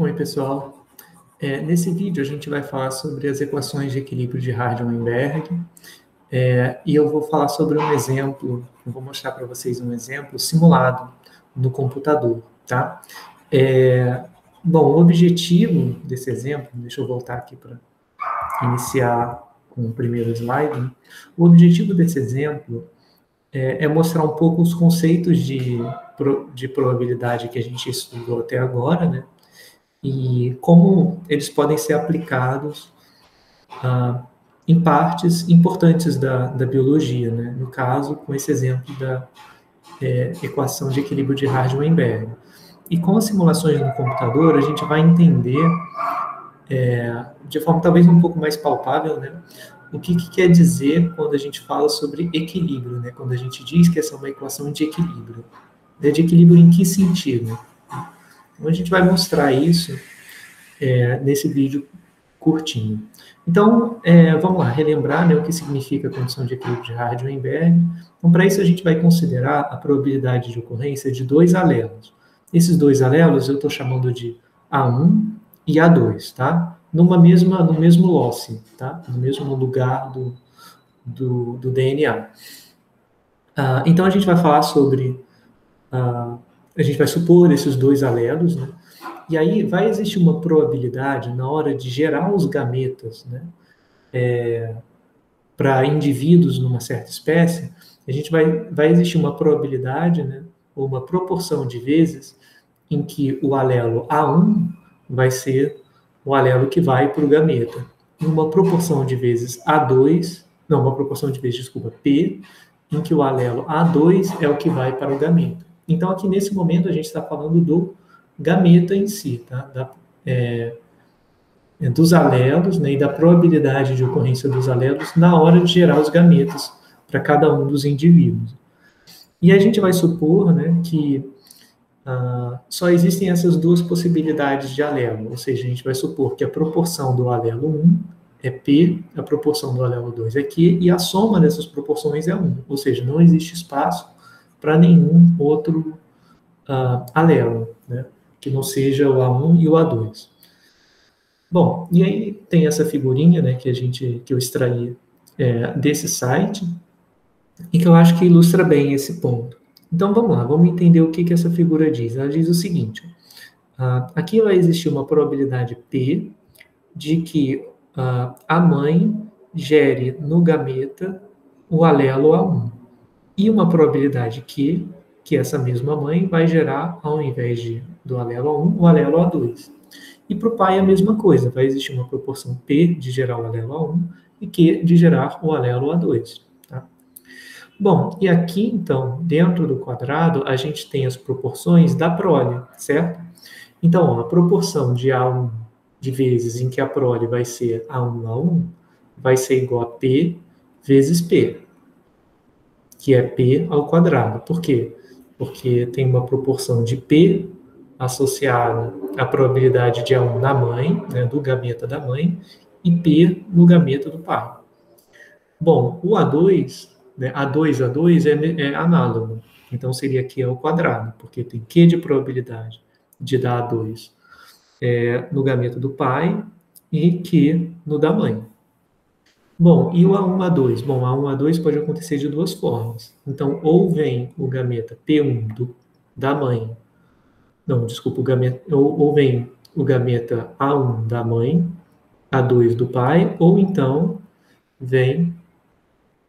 Oi, pessoal. Nesse vídeo a gente vai falar sobre as equações de equilíbrio de Hardy-Weinberg e eu vou falar sobre um exemplo, eu vou mostrar para vocês um exemplo simulado no computador, tá? Bom, o objetivo desse exemplo, deixa eu voltar aqui para iniciar com o primeiro slide, né? O objetivo desse exemplo é mostrar um pouco os conceitos de probabilidade que a gente estudou até agora, né? E como eles podem ser aplicados em partes importantes da biologia, né? No caso, com esse exemplo da equação de equilíbrio de Hardy-Weinberg. E com as simulações no computador, a gente vai entender, de forma talvez um pouco mais palpável, né? O que quer dizer quando a gente fala sobre equilíbrio, né? Quando a gente diz que essa é uma equação de equilíbrio. De equilíbrio em que sentido? Então, a gente vai mostrar isso nesse vídeo curtinho. Então, vamos lá, relembrar, né, o que significa a condição de equilíbrio de Hardy-Weinberg. Então, para isso, a gente vai considerar a probabilidade de ocorrência de dois alelos. Esses dois alelos eu estou chamando de A1 e A2, tá? No mesmo loci, tá? No mesmo lugar do DNA. Então, a gente vai falar sobre... a gente vai supor esses dois alelos, né? E aí vai existir uma probabilidade na hora de gerar os gametas, né, para indivíduos numa certa espécie, a gente vai existir uma probabilidade, né, ou uma proporção de vezes em que o alelo A1 vai ser o alelo que vai para o gameta. E uma proporção de vezes A2, não, uma proporção de vezes, desculpa, P, em que o alelo A2 é o que vai para o gameta. Então, aqui nesse momento, a gente está falando do gameta em si, tá? Dos alelos, né, e da probabilidade de ocorrência dos alelos na hora de gerar os gametas para cada um dos indivíduos. E a gente vai supor, né, que só existem essas duas possibilidades de alelo, ou seja, a gente vai supor que a proporção do alelo 1 é P, a proporção do alelo 2 é Q, e a soma dessas proporções é 1, ou seja, não existe espaço para nenhum outro alelo, né, que não seja o A1 e o A2. Bom, e aí tem essa figurinha, né, que eu extraí desse site, e que eu acho que ilustra bem esse ponto. Então, vamos lá, vamos entender o que essa figura diz. Ela diz o seguinte, aqui vai existir uma probabilidade P de que a mãe gere no gameta o alelo A1, e uma probabilidade que essa mesma mãe vai gerar, ao invés do alelo A1, o alelo A2. E para o pai a mesma coisa, vai existir uma proporção P de gerar o alelo A1 e Q de gerar o alelo A2. Tá? Bom, e aqui, então, dentro do quadrado, a gente tem as proporções da prole, certo? Então, ó, a proporção de A1 de vezes em que a prole vai ser A1 vai ser igual a P vezes P, que é P ao quadrado. Por quê? Porque tem uma proporção de P associada à probabilidade de A1 na mãe, né, do gameta da mãe, e P no gameta do pai. Bom, o A2, né, A2 é análogo, então seria Q ao quadrado, porque tem Q de probabilidade de dar A2 no gameta do pai e Q no da mãe. Bom, e o A1, A2? Bom, A1, A2 pode acontecer de duas formas. Então, ou vem o gameta P1 da mãe, não, desculpa, ou vem o gameta A1 da mãe, A2 do pai, ou então vem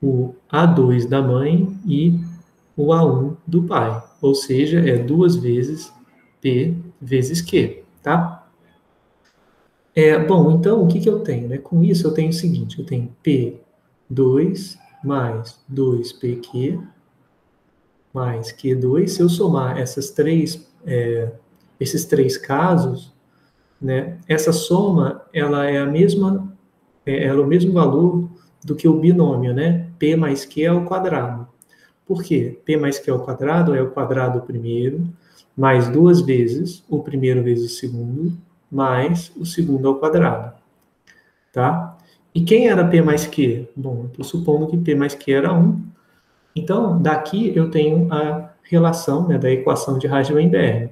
o A2 da mãe e o A1 do pai. Ou seja, é duas vezes P vezes Q, tá? Bom, então, o que eu tenho? Né? Com isso, eu tenho o seguinte, eu tenho P2 mais 2PQ mais Q2. Se eu somar esses três casos, né, essa soma, ela é o mesmo valor do que o binômio, né? P mais Q ao quadrado. Por quê? P mais Q ao quadrado é o quadrado primeiro, mais duas vezes o primeiro vezes o segundo, mais o segundo ao quadrado. Tá? E quem era P mais Q? Bom, estou supondo que P mais Q era 1. Então, daqui eu tenho a relação, né, da equação de Hardy-Weinberg.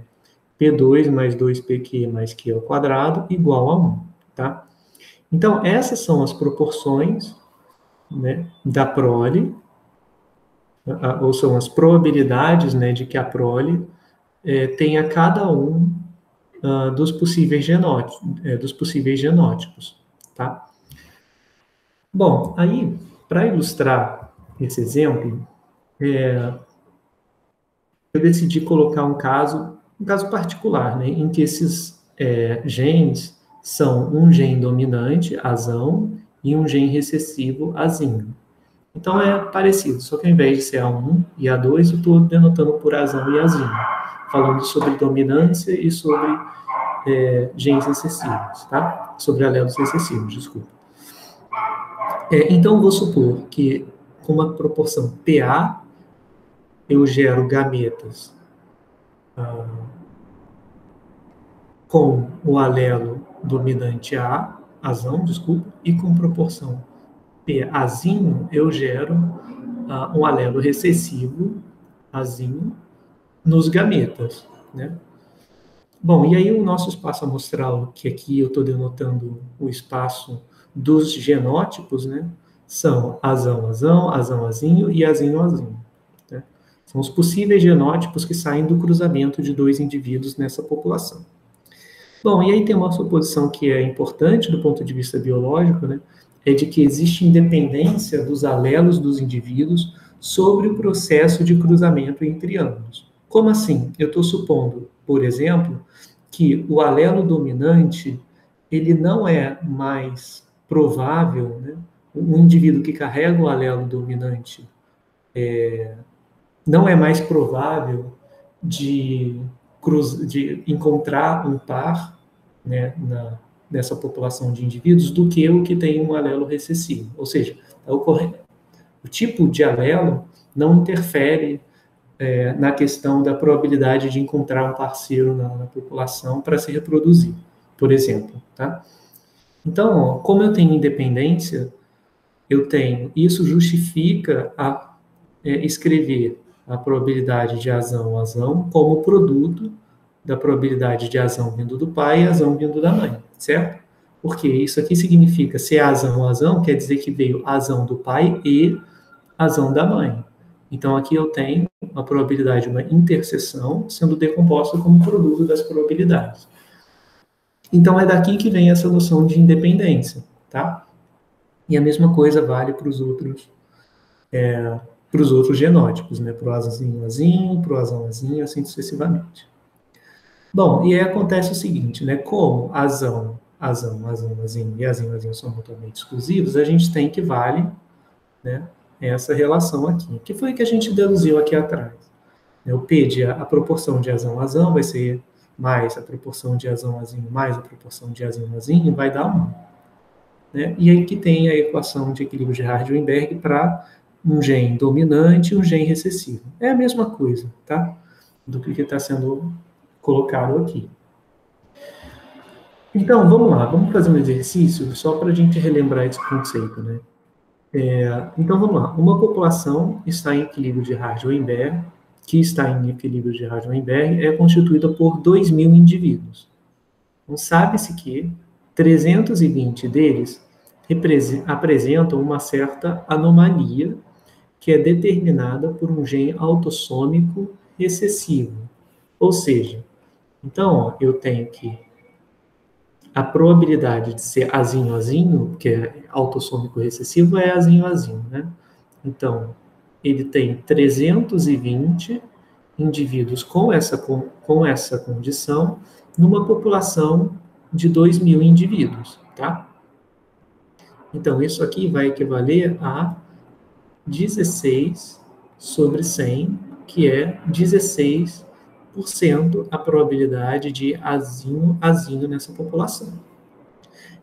P2 mais 2PQ mais Q ao quadrado igual a 1, tá? Então, essas são as proporções, né, da prole, ou são as probabilidades, né, de que a prole tenha cada um dos possíveis genótipos, tá? Bom, aí, para ilustrar esse exemplo, eu decidi colocar um caso particular, né, em que esses genes são um gene dominante, azão, e um gene recessivo, azinho. Então é parecido, só que ao invés de ser A1 e A2, eu estou denotando por azão e azinho, falando sobre dominância e sobre genes recessivos, tá? Sobre alelos recessivos, desculpa. Então, vou supor que com uma proporção PA, eu gero gametas com o alelo dominante A, azão, desculpa, e com proporção PAzinho, eu gero um alelo recessivo, azinho, nos gametas, né? Bom, e aí o nosso espaço amostral, que aqui eu estou denotando o espaço dos genótipos, né? São azão, azão, azão, azinho e azinho, azinho. Né? São os possíveis genótipos que saem do cruzamento de dois indivíduos nessa população. Bom, e aí tem uma suposição que é importante do ponto de vista biológico, né? É de que existe independência dos alelos dos indivíduos sobre o processo de cruzamento entre ambos. Como assim? Eu estou supondo, por exemplo, que o alelo dominante ele não é mais provável, né? Um indivíduo que carrega o alelo dominante não é mais provável de encontrar um par, né, nessa população de indivíduos do que o que tem um alelo recessivo. Ou seja, o tipo de alelo não interfere na questão da probabilidade de encontrar um parceiro na população para se reproduzir, por exemplo. Tá? Então, ó, como eu tenho independência, isso justifica escrever a probabilidade de azão como produto da probabilidade de azão vindo do pai e azão vindo da mãe, certo? Porque isso aqui significa se azão, quer dizer que veio azão do pai e azão da mãe. Então aqui eu tenho a probabilidade de uma interseção sendo decomposta como produto das probabilidades. Então é daqui que vem essa noção de independência, tá? E a mesma coisa vale para os outros genótipos, né? Para o azinho, para o azão, assim sucessivamente. Bom, e aí acontece o seguinte, né? Como azinho e azinho são mutuamente exclusivos, a gente tem que vale, né, essa relação aqui, que foi que a gente deduziu aqui atrás. O P de a proporção de azão vai ser mais a proporção de azinho mais a proporção de azinho vai dar 1. Né? E aí que tem a equação de equilíbrio de Hardy-Weinberg para um gene dominante e um gene recessivo. É a mesma coisa, tá? Do que está sendo colocado aqui. Então, vamos lá, vamos fazer um exercício só para a gente relembrar esse conceito, né? Então, vamos lá. Uma população está em equilíbrio de Hardy-Weinberg, que está em equilíbrio de Hardy-Weinberg, é constituída por 2.000 indivíduos. Então, sabe-se que 320 deles apresentam uma certa anomalia que é determinada por um gene autossômico recessivo. Ou seja, então, ó, eu tenho que a probabilidade de ser azinho, que é autossômico recessivo, é azinho, né? Então, ele tem 320 indivíduos com essa condição numa população de 2.000 indivíduos, tá? Então, isso aqui vai equivaler a 16 sobre 100, que é 16% a probabilidade de azinho nessa população.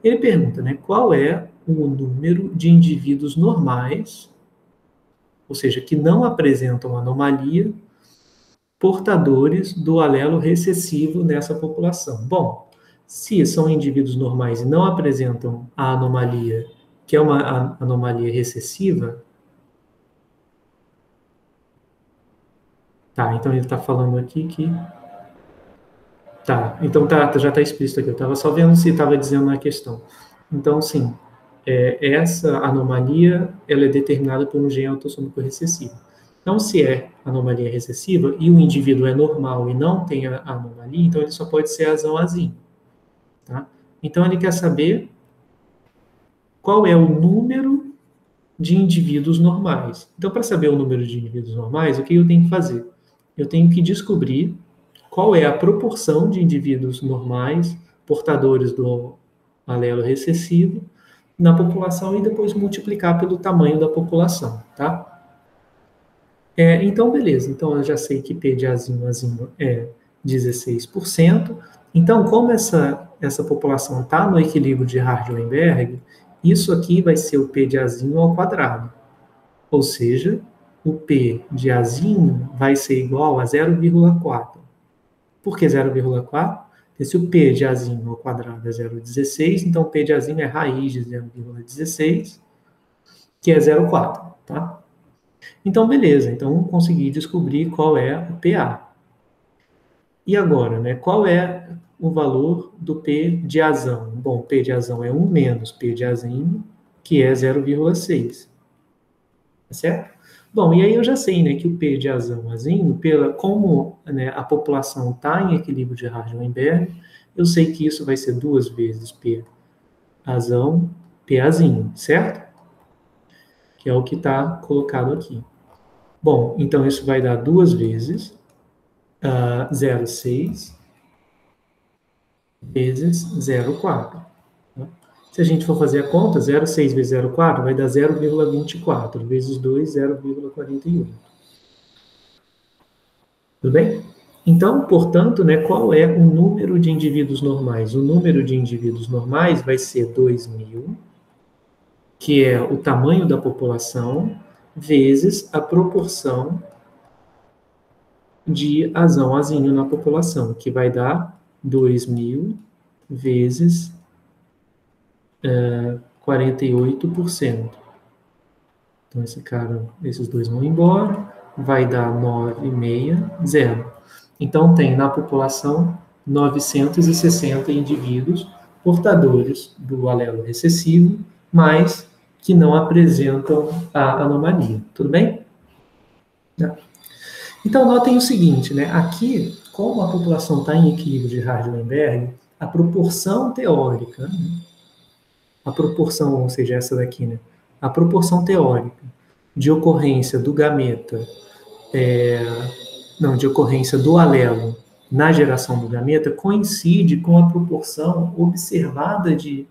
Ele pergunta, né, qual é o número de indivíduos normais, ou seja, que não apresentam anomalia, portadores do alelo recessivo nessa população. Bom, se são indivíduos normais e não apresentam a anomalia, que é uma anomalia recessiva, tá, então ele está falando aqui que Tá, então já está explícito aqui. Eu estava só vendo se estava dizendo na questão. Então, sim, essa anomalia ela é determinada por um gene autossômico recessivo. Então, se é anomalia recessiva e o indivíduo é normal e não tem a anomalia, então ele só pode ser azão-azinho. Tá? Então, ele quer saber qual é o número de indivíduos normais. Então, para saber o número de indivíduos normais, o que eu tenho que fazer? Eu tenho que descobrir qual é a proporção de indivíduos normais portadores do alelo recessivo na população e depois multiplicar pelo tamanho da população, tá? Então, beleza. Então, eu já sei que P de azinho é 16%. Então, como essa população está no equilíbrio de Hardy-Weinberg, isso aqui vai ser o P de azinho ao quadrado. Ou seja, o P de azinho vai ser igual a 0,4. Por que 0,4? Porque se o P de azinho ao quadrado é 0,16, então o P de azinho é raiz de 0,16, que é 0,4, tá? Então, beleza. Então, consegui descobrir qual é o PA. E agora, né? Qual é o valor do P de azão? Bom, P de azão é 1 menos P de azinho, que é 0,6. Tá certo? Bom, e aí eu já sei, né, que o P de azão-azinho, como, né, a população está em equilíbrio de Hardy-Weinberg, eu sei que isso vai ser 2 vezes P azão, P azinho, certo? Que é o que está colocado aqui. Bom, então isso vai dar 2 vezes 0,6 vezes 0,4. Tá? Se a gente for fazer a conta, 0,6 vezes 0,4 vai dar 0,24, vezes 2, 0,48. Tudo bem? Então, portanto, né, qual é o número de indivíduos normais? O número de indivíduos normais vai ser 2.000, que é o tamanho da população, vezes a proporção de azão-azinho na população, que vai dar 2.000 vezes 48%. Então, esses dois vão embora, vai dar 960. Então, tem na população 960 indivíduos portadores do alelo recessivo, mas que não apresentam a anomalia. Tudo bem? Então, notem o seguinte, né? Aqui, como a população está em equilíbrio de Hardy-Weinberg, a proporção teórica, a proporção, ou seja, essa daqui, né? A proporção teórica de ocorrência do gameta, de ocorrência do alelo na geração do gameta coincide com a proporção observada de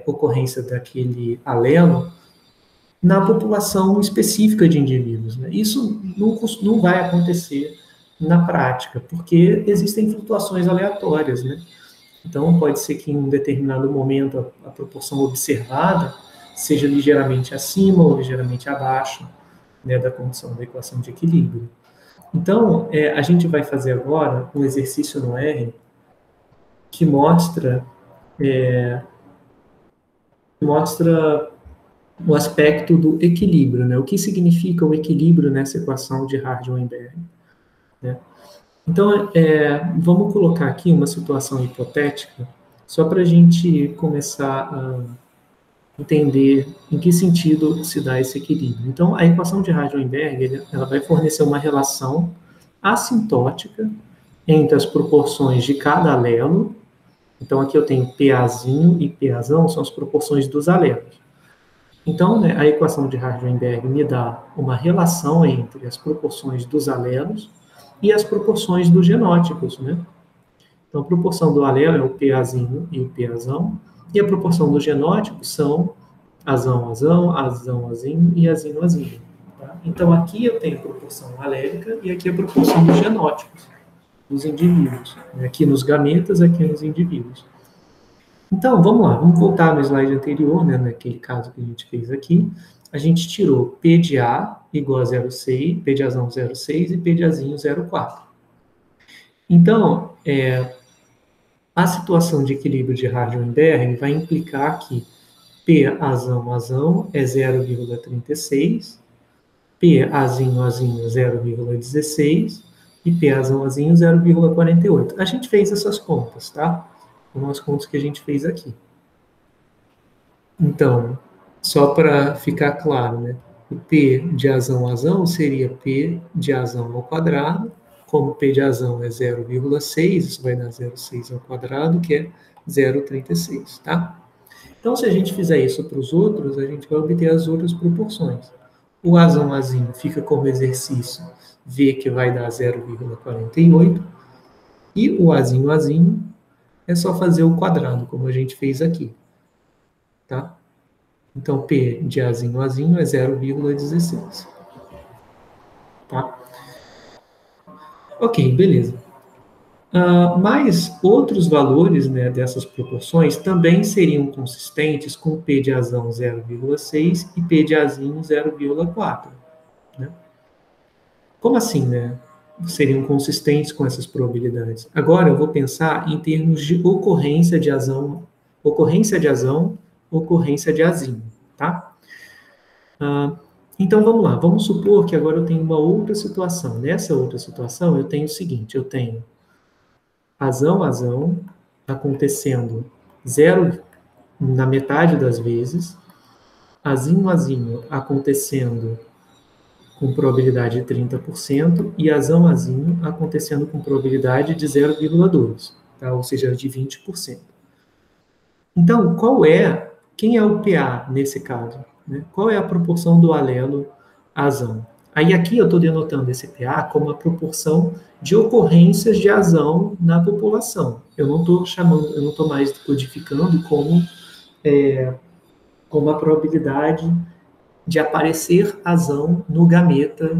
ocorrência daquele alelo na população específica de indivíduos. Né? Isso não vai acontecer na prática, porque existem flutuações aleatórias. Né? Então, pode ser que em um determinado momento a proporção observada seja ligeiramente acima ou ligeiramente abaixo, né, da condição da equação de equilíbrio. Então, a gente vai fazer agora um exercício no R que mostra o aspecto do equilíbrio, né? O que significa o equilíbrio nessa equação de Hardy-Weinberg. Né? Então, vamos colocar aqui uma situação hipotética, só para a gente começar a entender em que sentido se dá esse equilíbrio. Então, a equação de Hardy-Weinberg ela vai fornecer uma relação assintótica entre as proporções de cada alelo. Então, aqui eu tenho PAzinho e PAzão, são as proporções dos alelos. Então, né, a equação de Hardy-Weinberg me dá uma relação entre as proporções dos alelos e as proporções dos genótipos, né? Então, a proporção do alelo é o PAzinho e o PAzão, e a proporção dos genótipos são azão-azão, azão-azinho e azino-azinho. Tá? Então, aqui eu tenho a proporção alélica e aqui a proporção dos genótipos dos indivíduos. Aqui nos gametas, aqui nos indivíduos. Então, vamos lá, vamos voltar no slide anterior, né, naquele caso que a gente fez aqui. A gente tirou P de A igual a 0,6, P de azão 0,6 e P de azinho 0,4. Então, a situação de equilíbrio de Hardy-Weinberg vai implicar que P azão-azão é 0,36, P azinho-azinho 0,16 e PAzinho 0,48. A gente fez essas contas, tá? Foram as contas que a gente fez aqui. Então, só para ficar claro, né? O P de Azão seria P de Azão ao quadrado, como P de Azão é 0,6, isso vai dar 0,6 ao quadrado, que é 0,36, tá? Então, se a gente fizer isso para os outros, a gente vai obter as outras proporções. O Azinho fica como exercício V, que vai dar 0,48, e o Azinho é só fazer o quadrado, como a gente fez aqui, tá? Então, P de Azinho é 0,16. Tá? Ok, beleza. Mas outros valores, né, dessas proporções também seriam consistentes com P de Azão 0,6 e P de Azinho 0,4. Né? Como assim, né? Seriam consistentes com essas probabilidades? Agora eu vou pensar em termos de ocorrência de Azão, ocorrência de Azinho, tá? Então, vamos lá. Vamos supor que agora eu tenho uma outra situação. Nessa outra situação, eu tenho o seguinte. Eu tenho Azão acontecendo zero na metade das vezes. Azinho acontecendo com probabilidade de 30%. E Azinho acontecendo com probabilidade de 0,2%. Tá? Ou seja, de 20%. Então, quem é o PA nesse caso? Né? Qual é a proporção do alelo Azão? Aí aqui eu estou denotando esse PA como a proporção de ocorrências de Azão na população. Eu não estou mais codificando como a probabilidade de aparecer Azão no gameta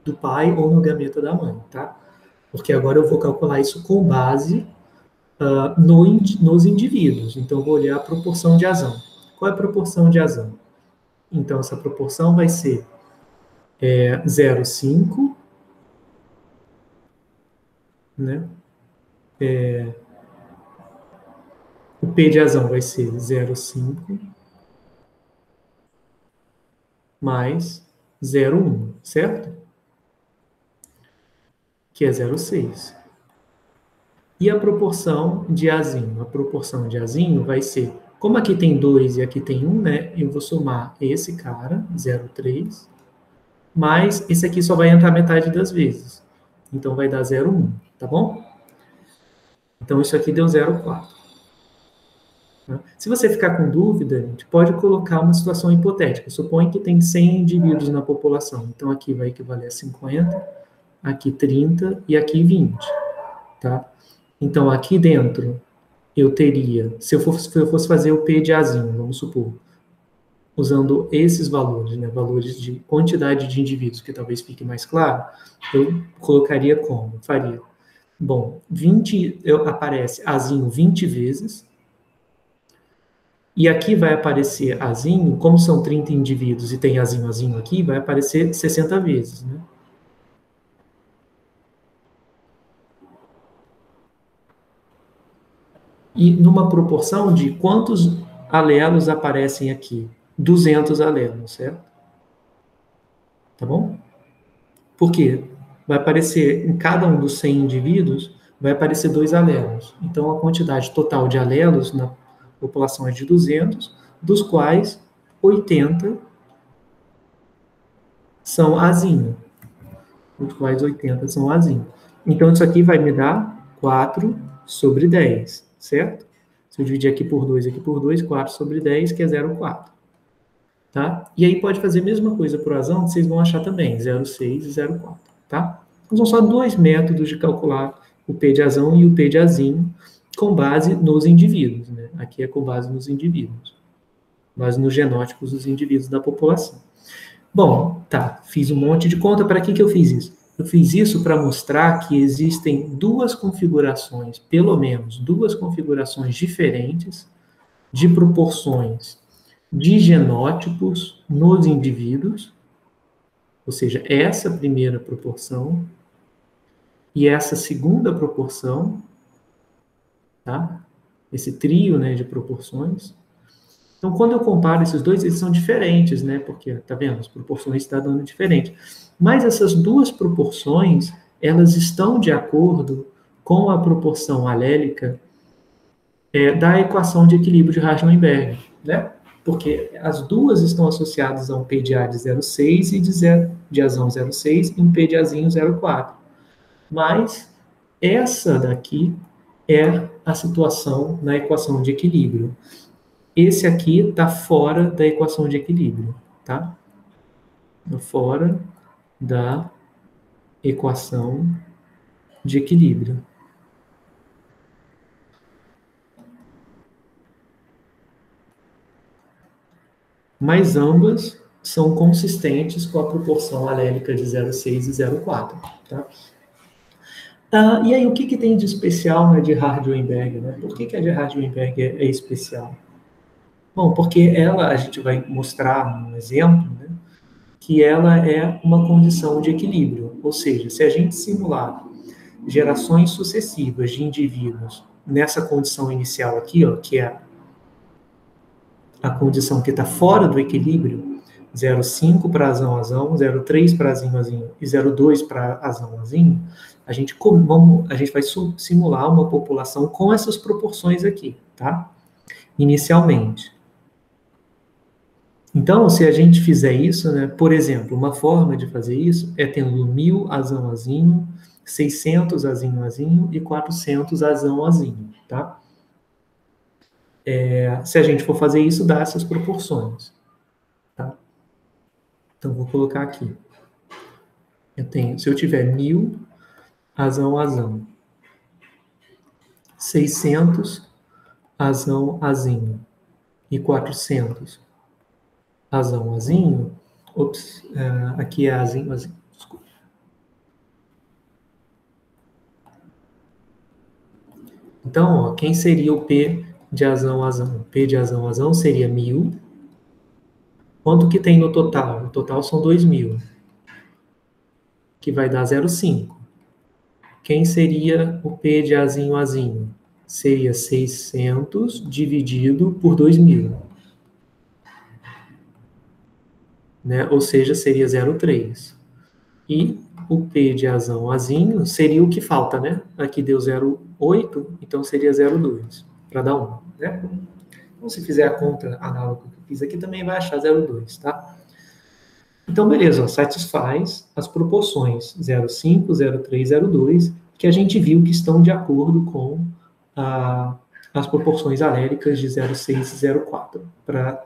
do pai ou no gameta da mãe, tá? Porque agora eu vou calcular isso com base nos indivíduos. Então, eu vou olhar a proporção de Azão. Qual é a proporção de Azão? Então, essa proporção vai ser 0,5, né? O P de Azão vai ser 0,5 mais 0,1, certo? Que é 0,6. E a proporção de Azinho? A proporção de Azinho vai ser, como aqui tem 2 e aqui tem 1, né? Eu vou somar esse cara, 0,3, mas esse aqui só vai entrar metade das vezes. Então, vai dar 0,1, tá bom? Então, isso aqui deu 0,4. Tá? Se você ficar com dúvida, a gente pode colocar uma situação hipotética. Suponha que tem 100 indivíduos na população. Então, aqui vai equivaler a 50, aqui 30 e aqui 20. Tá? Então, aqui dentro, eu teria, se eu fosse fazer o P de Azinho, vamos supor, usando esses valores, né, valores de quantidade de indivíduos, que talvez fique mais claro, eu colocaria como? Faria. Bom, aparece Azinho 20 vezes, e aqui vai aparecer Azinho, como são 30 indivíduos e tem Azinho aqui, vai aparecer 60 vezes, né? E numa proporção de quantos alelos aparecem aqui? 200 alelos, certo? Tá bom? Por quê? Vai aparecer, em cada um dos 100 indivíduos, vai aparecer 2 alelos. Então, a quantidade total de alelos na população é de 200, dos quais 80 são Azinho. Dos quais 80 são Azinho. Então, isso aqui vai me dar 4 sobre 10, certo? Se eu dividir aqui por 2, 4 sobre 10, que é 0,4. Tá? E aí pode fazer a mesma coisa para o Azão, vocês vão achar também, 0,6 e 0,4. Tá? Então, são só 2 métodos de calcular o P de Azão e o P de Azinho com base nos indivíduos. Né? Aqui é com base nos indivíduos, base nos genótipos dos indivíduos da população. Bom, tá, fiz um monte de conta. Para que eu fiz isso? Eu fiz isso para mostrar que existem duas configurações, pelo menos duas configurações diferentes de proporções de genótipos nos indivíduos, ou seja, essa primeira proporção e essa segunda proporção, tá? Esse trio, né, de proporções. Então, quando eu comparo esses dois, eles são diferentes, né? Porque, tá vendo? As proporções estão dando diferente. Mas essas duas proporções, elas estão de acordo com a proporção alélica da equação de equilíbrio de Hardt-Weinberg, né? Porque as duas estão associadas a um P de A de 0,6 e de Azão 0,6 e um P de Azinho 0,4. Mas essa daqui é a situação na equação de equilíbrio. Esse aqui está fora da equação de equilíbrio, tá? Fora da equação de equilíbrio. Mas ambas são consistentes com a proporção alélica de 0,6 e 0,4, tá? E aí, o que tem de especial na de Hardt-Weinberg, né? Por que a de Hardt-Weinberg é especial? Bom, porque a gente vai mostrar um exemplo, né, que ela é uma condição de equilíbrio. Ou seja, se a gente simular gerações sucessivas de indivíduos nessa condição inicial aqui, ó, que é a condição que está fora do equilíbrio, 0,5 para azão, 0,3 para azinho e 0,2 para azão, a gente vai simular uma população com essas proporções aqui, tá? Inicialmente. Então, se a gente fizer isso, né, por exemplo, uma forma de fazer isso é tendo 1000 azão, 600 azinho e 400 azão, tá? Se a gente for fazer isso, dá essas proporções, tá? Então, vou colocar aqui. Se eu tiver 1000 azão, 600 azão e 400 azão, aqui é azinho, desculpa. Então, ó, quem seria o P de azão? P de azão seria 1000. Quanto que tem no total? No total são 2000, que vai dar 0,5. Quem seria o P de azinho? Seria 600 dividido por 2000. Né? Ou seja, seria 0,3. E o P de azinho seria o que falta, né? Aqui deu 0,8, então seria 0,2, para dar 1, né? Então, se fizer a conta análoga que eu fiz aqui, também vai achar 0,2, tá? Então, beleza, ó, satisfaz as proporções 0,5, 0,3, 0,2, que a gente viu que estão de acordo com as proporções alélicas de 0,6 e 0,4, para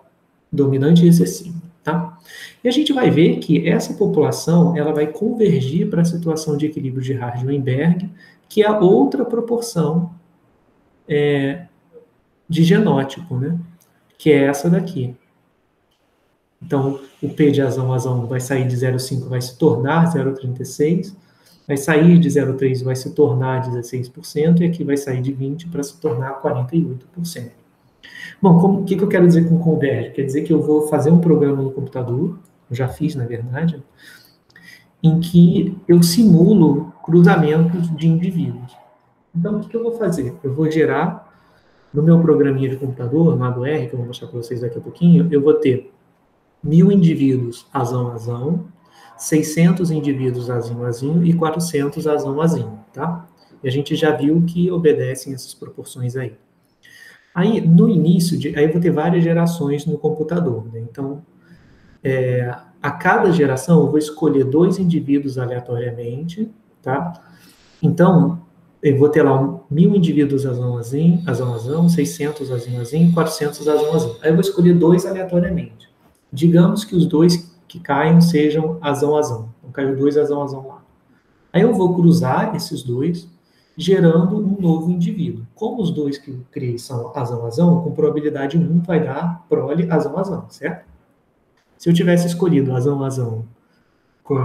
dominante e recessivo, tá? E a gente vai ver que essa população, ela vai convergir para a situação de equilíbrio de Hardt-Weinberg, que é a outra proporção de genótipo, né? Que é essa daqui. Então, o P de azão vai sair de 0,5, vai se tornar 0,36, vai sair de 0,3, vai se tornar 16%, e aqui vai sair de 20% para se tornar 48%. Bom, o que eu quero dizer com converge? Quer dizer que eu vou fazer um programa no computador, eu já fiz, na verdade, em que eu simulo cruzamentos de indivíduos. Então, o que eu vou fazer? Eu vou gerar, no meu programinha de computador, no ADOR, que eu vou mostrar para vocês daqui a pouquinho, eu vou ter 1000 indivíduos azão, 600 indivíduos azinho e 400 azão, tá? E a gente já viu que obedecem essas proporções aí. Aí, no início, aí eu vou ter várias gerações no computador, né? Então, a cada geração eu vou escolher 2 indivíduos aleatoriamente, tá? Então, eu vou ter lá 1000 indivíduos azão, 600 azinho, 400 azão. Aí eu vou escolher 2 aleatoriamente. Digamos que os 2 que caiam sejam azão. Então, caiu 2 azão lá. Aí eu vou cruzar esses 2, gerando um novo indivíduo. Como os 2 que eu criei são azão, com probabilidade 1 vai dar prole azão, certo? Se eu tivesse escolhido azão com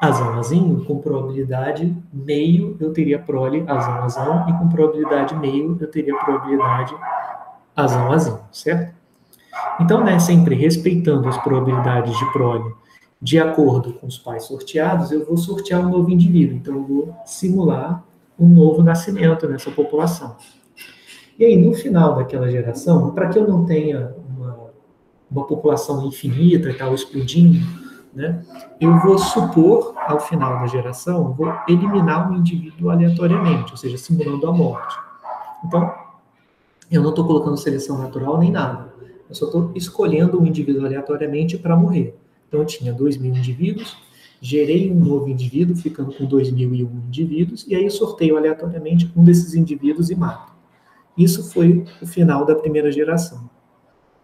azão, com probabilidade meio eu teria prole azão, e com probabilidade meio eu teria probabilidade azão, certo? Então, né, sempre respeitando as probabilidades de prole de acordo com os pais sorteados, eu vou sortear um novo indivíduo. Então, eu vou simular um novo nascimento nessa população. E aí, no final daquela geração, para que eu não tenha uma população infinita e tal, explodindo, né, eu vou supor, ao final da geração, eu vou eliminar um indivíduo aleatoriamente, ou seja, simulando a morte. Então, eu não estou colocando seleção natural nem nada. Eu só estou escolhendo um indivíduo aleatoriamente para morrer. Então, eu tinha 2.000 indivíduos, gerei um novo indivíduo, ficando com 2.001 indivíduos, e aí eu sorteio aleatoriamente um desses indivíduos e mato. Isso foi o final da primeira geração.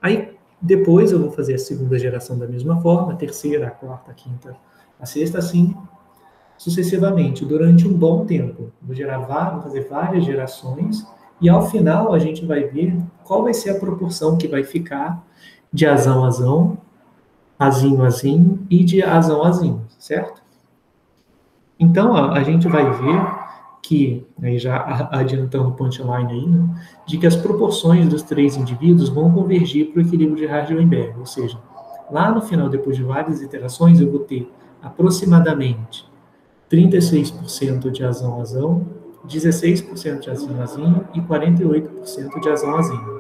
Aí, depois eu vou fazer a segunda geração da mesma forma, a terceira, a quarta, a quinta, a sexta, assim, sucessivamente, durante um bom tempo. Vou fazer várias gerações, e ao final a gente vai ver qual vai ser a proporção que vai ficar de azão a azão, azinho a azinho e de azão a azinho, certo? Então, a gente vai ver que, aí já adiantando o punchline aí, né, de que as proporções dos três indivíduos vão convergir para o equilíbrio de Hardy-Weinberg, ou seja, lá no final, depois de várias iterações, eu vou ter aproximadamente 36% de azão a azão, 16% de azinho a azinho e 48% de azão a azinho.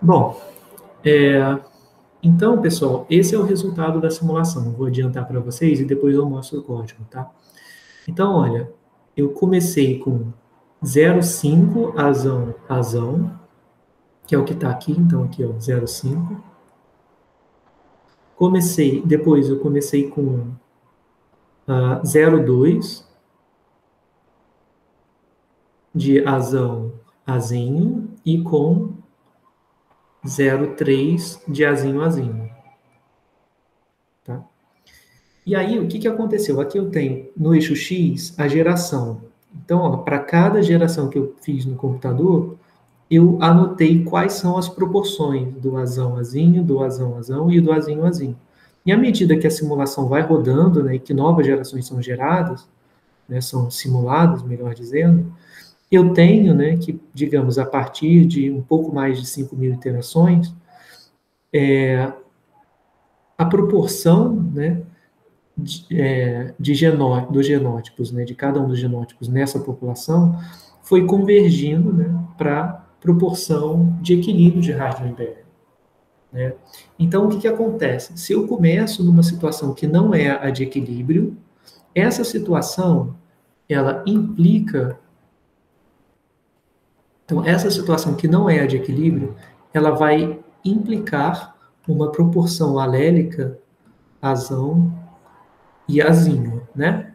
Bom, então, pessoal, esse é o resultado da simulação. Eu vou adiantar para vocês e depois eu mostro o código, tá? Então, olha, eu comecei com 0,5 azão, azão, que é o que está aqui, então aqui, ó, 0,5. Depois eu comecei com 0,2 de azão, azinho, e com 0,3 de azinho, azinho. Tá? E aí, o que aconteceu? Aqui eu tenho, no eixo X, a geração. Então, para cada geração que eu fiz no computador, eu anotei quais são as proporções do azão azinho, do azão azão e do azinho azinho. E à medida que a simulação vai rodando, né, e que novas gerações são geradas, né, são simuladas, melhor dizendo, eu tenho, né, que, digamos, a partir de um pouco mais de 5.000 iterações, a proporção, né, dos genótipos, né, de cada um dos genótipos nessa população, foi convergindo, né, para proporção de equilíbrio de Hardy-Weinberg. Né? Então, o que acontece? Se eu começo numa situação que não é a de equilíbrio, essa situação, ela implica... Então, essa situação que não é a de equilíbrio, ela vai implicar uma proporção alélica azão e azinho, né?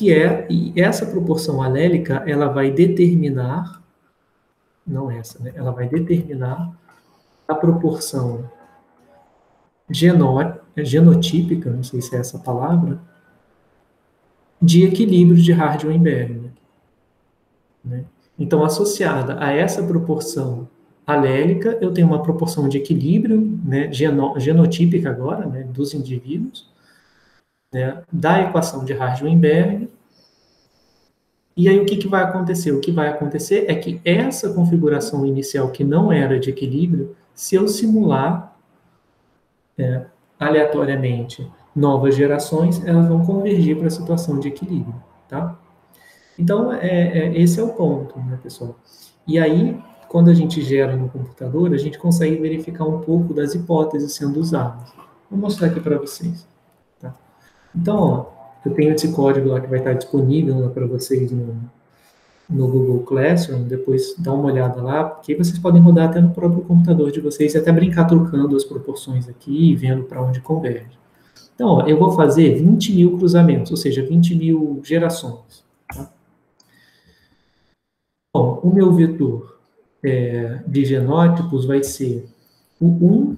E essa proporção alélica, ela vai determinar, não essa, né? Ela vai determinar a proporção genotípica, não sei se é essa palavra, de equilíbrio de Hardy-Weinberg. Né? Então, associada a essa proporção alélica, eu tenho uma proporção de equilíbrio, né, genotípica agora, né, dos indivíduos, né, da equação de Hardy-Weinberg. E aí, o que vai acontecer? O que vai acontecer é que essa configuração inicial, que não era de equilíbrio, se eu simular aleatoriamente novas gerações, elas vão convergir para a situação de equilíbrio, tá? Então, esse é o ponto, né, pessoal? E aí, quando a gente gera no computador, a gente consegue verificar um pouco das hipóteses sendo usadas. Vou mostrar aqui para vocês. Tá? Então, ó, eu tenho esse código lá que vai estar disponível para vocês no Google Classroom, depois dá uma olhada lá, porque vocês podem rodar até no próprio computador de vocês e até brincar trocando as proporções aqui e vendo para onde converge. Então, ó, eu vou fazer 20.000 cruzamentos, ou seja, 20.000 gerações. Tá? Bom, o meu vetor de genótipos vai ser o 1,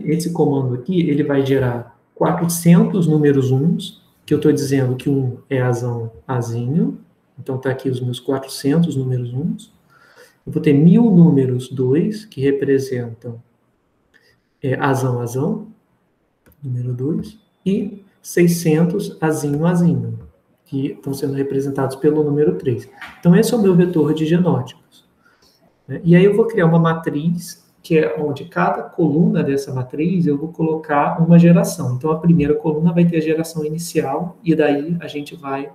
esse comando aqui, ele vai gerar 400 números 1s, que eu estou dizendo que 1 é azão, azinho, então está aqui os meus 400 números 1s. Eu vou ter 1.000 números 2, que representam azão, azão, número 2, e 600 azinho, azinho, que estão sendo representados pelo número 3. Então, esse é o meu vetor de genótipos. E aí eu vou criar uma matriz, que é onde cada coluna dessa matriz eu vou colocar uma geração. Então, a primeira coluna vai ter a geração inicial, e daí a gente vai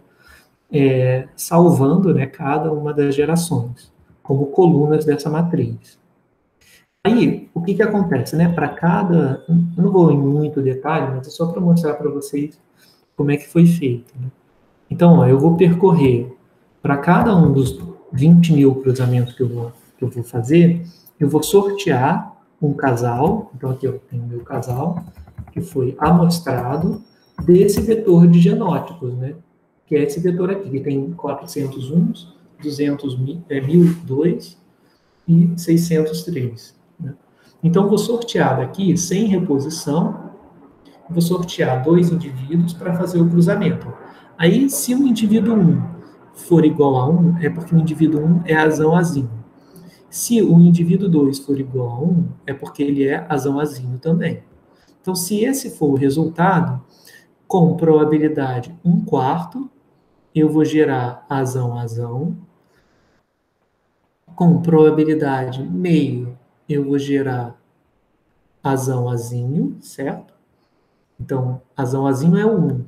salvando, né, cada uma das gerações, como colunas dessa matriz. Aí, o que que acontece, né? Para cada... Eu não vou em muito detalhe, mas é só para mostrar para vocês como é que foi feito, né? Então, ó, eu vou percorrer para cada um dos 20 mil cruzamentos que eu vou fazer, eu vou sortear um casal. Então, aqui eu tenho o meu casal, que foi amostrado desse vetor de genótipos, né? Que é esse vetor aqui, que tem 401, 1002 e 603. Né? Então, eu vou sortear daqui, sem reposição, vou sortear dois indivíduos para fazer o cruzamento. Aí, se o indivíduo 1 for igual a 1, é porque o indivíduo 1 é azão azinho. Se o indivíduo 2 for igual a 1, é porque ele é azão azinho também. Então, se esse for o resultado, com probabilidade 1/4, eu vou gerar azão-azão. Com probabilidade meio, eu vou gerar azão-azinho, certo? Então, azão-azinho é 1.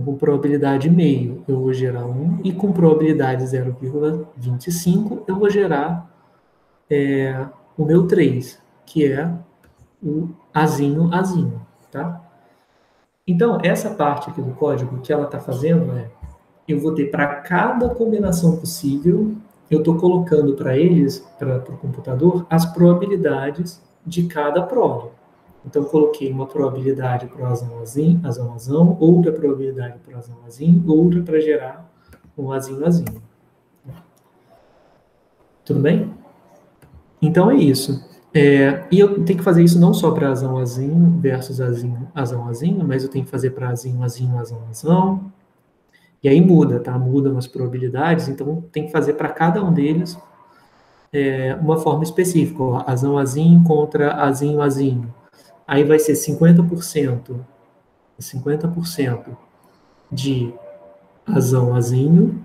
Com probabilidade meio, eu vou gerar 1. E com probabilidade 0,25, eu vou gerar o meu 3, que é o azinho-azinho, tá? Então, essa parte aqui do código, o que ela está fazendo é, eu vou ter para cada combinação possível, eu estou colocando para eles, para o computador, as probabilidades de cada prova. Então, coloquei uma probabilidade para o azão-azão, outra probabilidade para o azão-azinho, outra para gerar um azinho-azinho. Tudo bem? Então, é isso. E eu tenho que fazer isso não só para azão-azinho versus azão-azinho, mas eu tenho que fazer para azinho-azinho, azão-azão. E aí muda, tá? Mudam as probabilidades, então tem que fazer para cada um deles uma forma específica. Ó, azão-azinho contra azinho-azinho. Aí vai ser 50%, 50% de azão-azinho,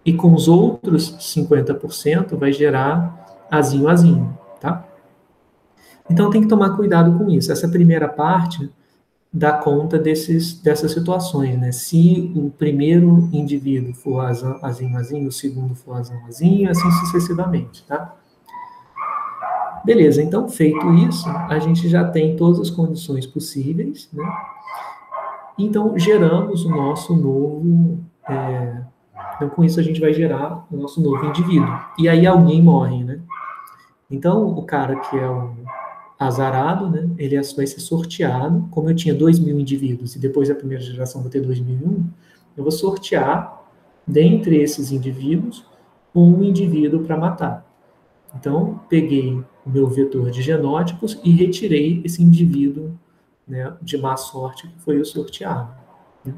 e com os outros 50% vai gerar azinho-azinho, tá? Então tem que tomar cuidado com isso. Essa primeira parte dá conta dessas situações, né? Se o primeiro indivíduo for azinho-azinho, o segundo for azão-azinho, assim sucessivamente, tá? Beleza, então feito isso, a gente já tem todas as condições possíveis, né? Então geramos o nosso novo... então com isso a gente vai gerar o nosso novo indivíduo. E aí alguém morre, né? Então o cara que é o azarado, né? Ele vai ser sorteado. Como eu tinha 2.000 indivíduos e depois da primeira geração vou ter 2001, eu vou sortear dentre esses indivíduos um indivíduo para matar. Então, peguei o meu vetor de genótipos e retirei esse indivíduo, né, de má sorte que foi o sorteado. Né?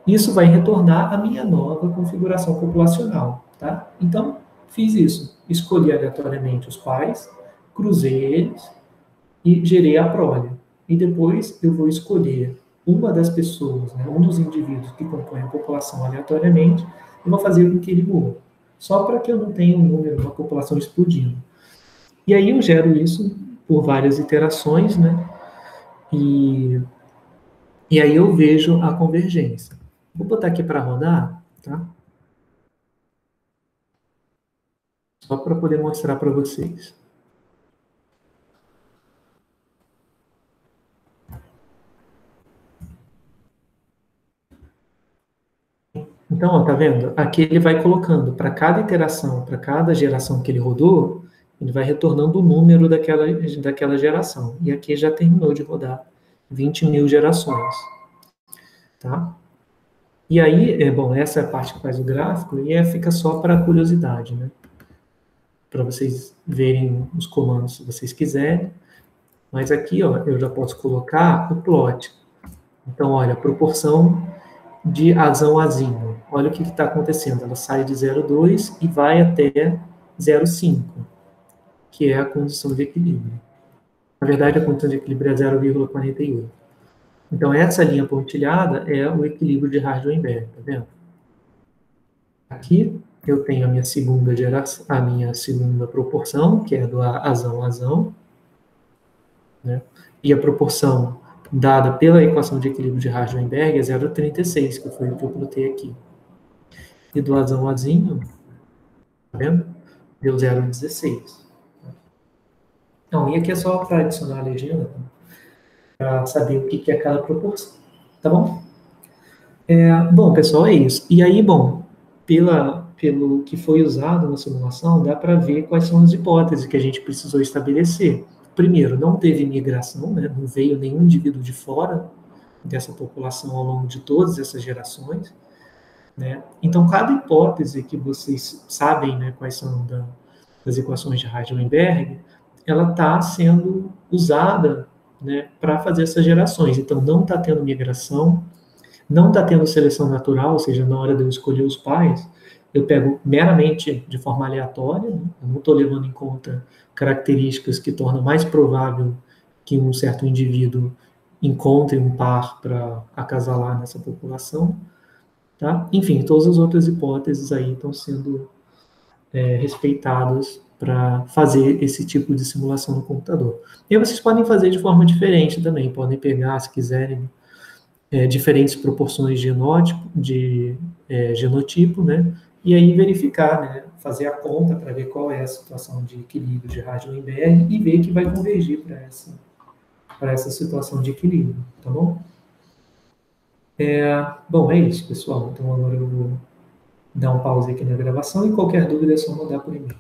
Isso vai retornar a minha nova configuração populacional. Tá? Então, fiz isso. Escolhi aleatoriamente os pais, cruzei eles, e gerei a prole. E depois eu vou escolher uma das pessoas, né, um dos indivíduos que compõem a população aleatoriamente, e vou fazer com que ele morra. Só para que eu não tenha um número, uma população explodindo. E aí eu gero isso por várias iterações, né? E aí eu vejo a convergência. Vou botar aqui para rodar, tá? Só para poder mostrar para vocês. Então, ó, tá vendo? Aqui ele vai colocando para cada iteração, para cada geração que ele rodou, ele vai retornando o número daquela geração. E aqui já terminou de rodar 20.000 gerações. Tá? E aí, bom, essa é a parte que faz o gráfico, e fica só para curiosidade, né? Para vocês verem os comandos se vocês quiserem. Mas aqui, ó, eu já posso colocar o plot. Então, olha, a proporção de azão-azinho. Olha o que está acontecendo. Ela sai de 0,2 e vai até 0,5, que é a condição de equilíbrio. Na verdade, a condição de equilíbrio é 0,48. Então, essa linha pontilhada é o equilíbrio de Hardy-Weinberg, tá vendo? Aqui eu tenho a minha segunda geração, a minha segunda proporção, que é do azão-azão, né? E a proporção dada pela equação de equilíbrio de Hardy-Weinberg é 0,36, que foi o que eu botei aqui. E do azão-azinho, tá vendo? Deu 0,16. Não, e aqui é só para adicionar a legenda, para saber o que é cada proporção, tá bom? Bom, pessoal, é isso. E aí, bom, pelo que foi usado na simulação, dá para ver quais são as hipóteses que a gente precisou estabelecer. Primeiro, não teve migração, né? Não veio nenhum indivíduo de fora dessa população ao longo de todas essas gerações, né? Então, cada hipótese que vocês sabem, né, quais são das equações de Heisenberg, ela está sendo usada, né, para fazer essas gerações. Então, não está tendo migração, não está tendo seleção natural, ou seja, na hora de eu escolher os pais, eu pego meramente de forma aleatória, né? Eu não estou levando em conta características que tornam mais provável que um certo indivíduo encontre um par para acasalar nessa população, tá? Enfim, todas as outras hipóteses aí estão sendo respeitadas para fazer esse tipo de simulação no computador. E vocês podem fazer de forma diferente também, podem pegar, se quiserem, diferentes proporções de genotipo, né? E aí verificar, né? Fazer a conta para ver qual é a situação de equilíbrio de Heisenberg e ver que vai convergir para essa situação de equilíbrio, tá bom? Bom, é isso, pessoal. Então agora eu vou dar um pause aqui na gravação e qualquer dúvida é só mandar por e-mail.